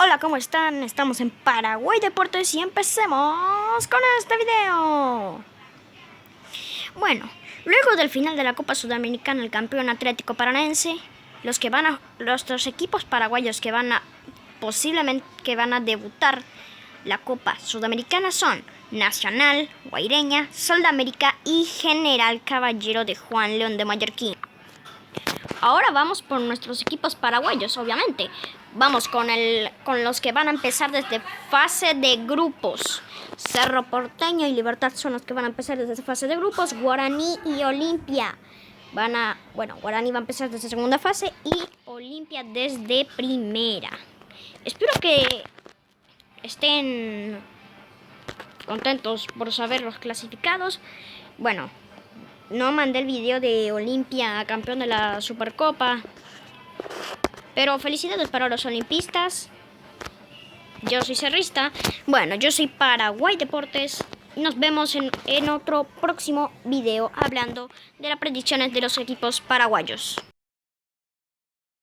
Hola, ¿cómo están? Estamos en Paraguay Deportes y empecemos con este video. Bueno, luego del final de la Copa Sudamericana, el campeón Atlético Paranaense, los dos equipos paraguayos que posiblemente van a debutar la Copa Sudamericana son Nacional, Guaireña, Sol de América y General Caballero de Juan León de Mallorquín. Ahora vamos por nuestros equipos paraguayos, obviamente. Vamos con los que van a empezar desde fase de grupos. Cerro Porteño y Libertad son los que van a empezar desde fase de grupos. Guaraní y Olimpia Guaraní va a empezar desde segunda fase y Olimpia desde primera. Espero que estén contentos por saber los clasificados. No mandé el video de Olimpia, campeón de la Supercopa. Pero felicidades para los olimpistas. Yo soy cerrista. Yo soy Paraguay Deportes. Nos vemos en otro próximo video hablando de las predicciones de los equipos paraguayos.